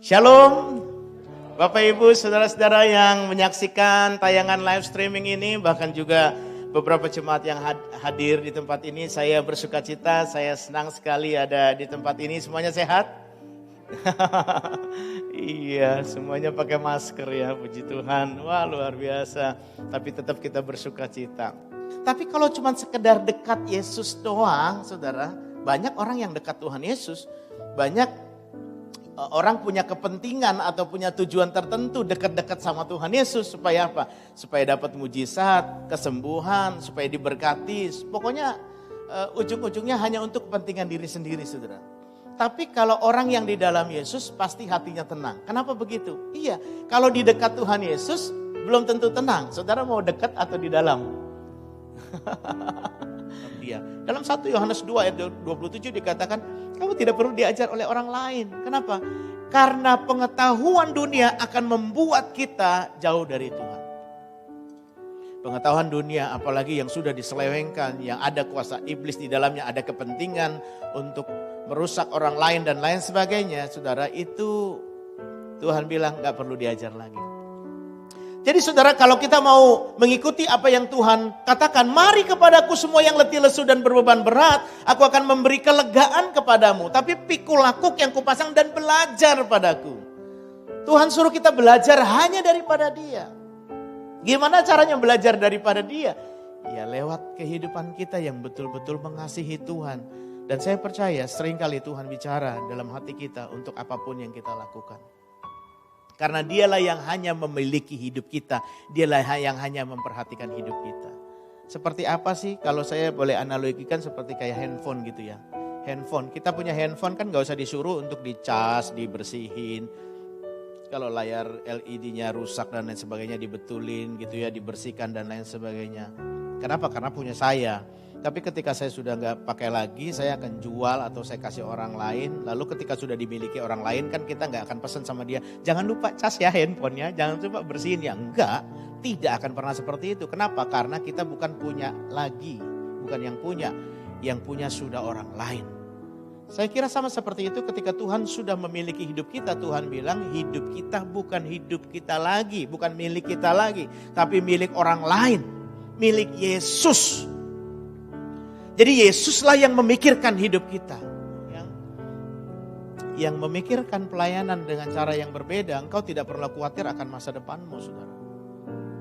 Shalom, Bapak Ibu, saudara-saudara yang menyaksikan tayangan live streaming ini, bahkan juga beberapa jemaat yang hadir di tempat ini. Saya bersuka cita, saya senang sekali ada di tempat ini. Semuanya sehat? Iya, semuanya pakai masker ya, puji Tuhan. Wah, luar biasa. Tapi tetap kita bersuka cita. Tapi kalau cuma sekedar dekat Yesus doang, saudara, banyak orang yang dekat Tuhan Yesus, banyak orang punya kepentingan atau punya tujuan tertentu dekat-dekat sama Tuhan Yesus. Supaya apa? Supaya dapat mujizat, kesembuhan, supaya diberkati. Pokoknya ujung-ujungnya hanya untuk kepentingan diri sendiri, saudara. Tapi kalau orang yang di dalam Yesus pasti hatinya tenang. Kenapa begitu? Iya, kalau di dekat Tuhan Yesus belum tentu tenang. Saudara mau dekat atau di dalam? Dia. Dalam 1 Yohanes 2 ayat 27 dikatakan, kamu tidak perlu diajar oleh orang lain. Kenapa? Karena pengetahuan dunia akan membuat kita jauh dari Tuhan. Pengetahuan dunia, apalagi yang sudah diselewengkan, yang ada kuasa iblis di dalamnya, ada kepentingan untuk merusak orang lain dan lain sebagainya. Saudara, itu Tuhan bilang gak perlu diajar lagi. Jadi saudara, kalau kita mau mengikuti apa yang Tuhan katakan, mari kepadaku semua yang letih lesu dan berbeban berat, aku akan memberi kelegaan kepadamu. Tapi pikul lakuk yang kupasang dan belajar padaku. Tuhan suruh kita belajar hanya daripada Dia. Gimana caranya belajar daripada Dia? Ya lewat kehidupan kita yang betul-betul mengasihi Tuhan. Dan saya percaya seringkali Tuhan bicara dalam hati kita untuk apapun yang kita lakukan. Karena Dialah yang hanya memiliki hidup kita. Dialah yang hanya memperhatikan hidup kita. Seperti apa sih? Kalau saya boleh analogikan seperti kayak handphone gitu ya. Handphone, kita punya handphone kan gak usah disuruh untuk dicas, dibersihin. Kalau layar LED-nya rusak dan lain sebagainya dibetulin gitu ya, dibersihkan dan lain sebagainya. Kenapa? Karena punya saya. Tapi ketika saya sudah gak pakai lagi, saya akan jual atau saya kasih orang lain. Lalu ketika sudah dimiliki orang lain kan kita gak akan pesan sama dia, jangan lupa cas ya handphonenya, jangan lupa bersihin ya. Enggak, tidak akan pernah seperti itu. Kenapa? Karena kita bukan punya lagi, bukan yang punya sudah orang lain. Saya kira sama seperti itu ketika Tuhan sudah memiliki hidup kita. Tuhan bilang hidup kita bukan hidup kita lagi, bukan milik kita lagi, tapi milik orang lain, milik Yesus. Jadi Yesuslah yang memikirkan hidup kita. Yang memikirkan pelayanan dengan cara yang berbeda. Engkau tidak perlu khawatir akan masa depanmu, saudara.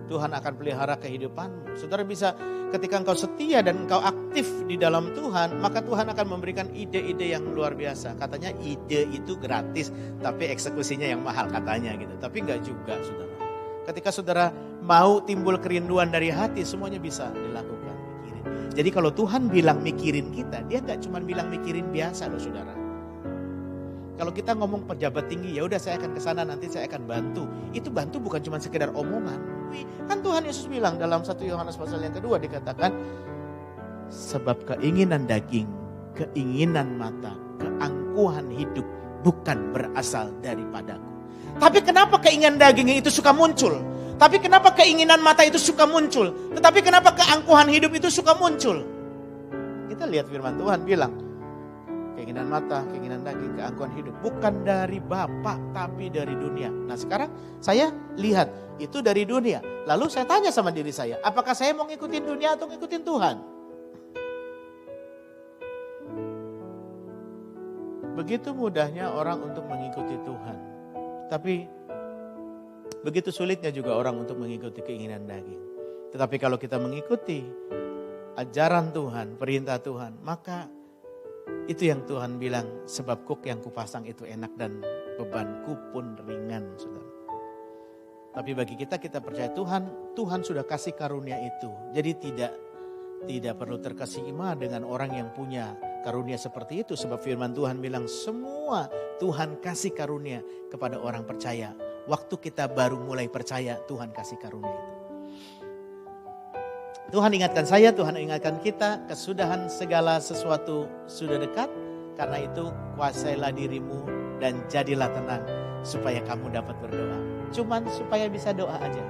Tuhan akan pelihara kehidupanmu. Saudara bisa ketika engkau setia dan engkau aktif di dalam Tuhan, maka Tuhan akan memberikan ide-ide yang luar biasa. Katanya ide itu gratis, tapi eksekusinya yang mahal katanya gitu. Tapi enggak juga, saudara. Ketika saudara mau timbul kerinduan dari hati, semuanya bisa dilakukan. Jadi kalau Tuhan bilang mikirin kita, Dia gak cuma bilang mikirin biasa loh saudara. Kalau kita ngomong pejabat tinggi, ya udah saya akan ke sana nanti saya akan bantu. Itu bantu bukan cuma sekedar omongan. Kan Tuhan Yesus bilang dalam 1 Yohanes pasal yang kedua dikatakan, sebab keinginan daging, keinginan mata, keangkuhan hidup bukan berasal daripadaku. Tapi kenapa keinginan daging itu suka muncul? Tapi kenapa keinginan mata itu suka muncul? Tetapi kenapa keangkuhan hidup itu suka muncul? Kita lihat firman Tuhan bilang, keinginan mata, keinginan daging, keangkuhan hidup bukan dari Bapa tapi dari dunia. Nah sekarang saya lihat itu dari dunia. Lalu saya tanya sama diri saya, apakah saya mau ngikutin dunia atau ngikutin Tuhan? Begitu mudahnya orang untuk mengikuti Tuhan. Tapi begitu sulitnya juga orang untuk mengikuti keinginan daging. Tetapi kalau kita mengikuti ajaran Tuhan, perintah Tuhan, maka itu yang Tuhan bilang, sebab kuk yang kupasang itu enak dan bebanku pun ringan, saudara. Tapi bagi kita percaya Tuhan sudah kasih karunia itu. Jadi tidak perlu terkesima dengan orang yang punya karunia seperti itu. Sebab firman Tuhan bilang semua Tuhan kasih karunia kepada orang percaya. Waktu kita baru mulai percaya, Tuhan kasih karunia itu. Tuhan ingatkan saya, Tuhan ingatkan kita, kesudahan segala sesuatu sudah dekat. Karena itu kuasailah dirimu dan jadilah tenang supaya kamu dapat berdoa. Cuman supaya bisa doa aja.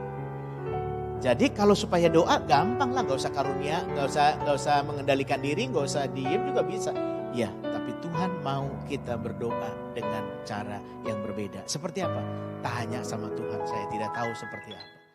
Jadi kalau supaya doa gampang lah, gak usah karunia, gak usah mengendalikan diri, gak usah diem juga bisa. Ya, tapi Tapi Tuhan mau kita berdoa dengan cara yang berbeda. Seperti apa? Tanya sama Tuhan, saya tidak tahu seperti apa.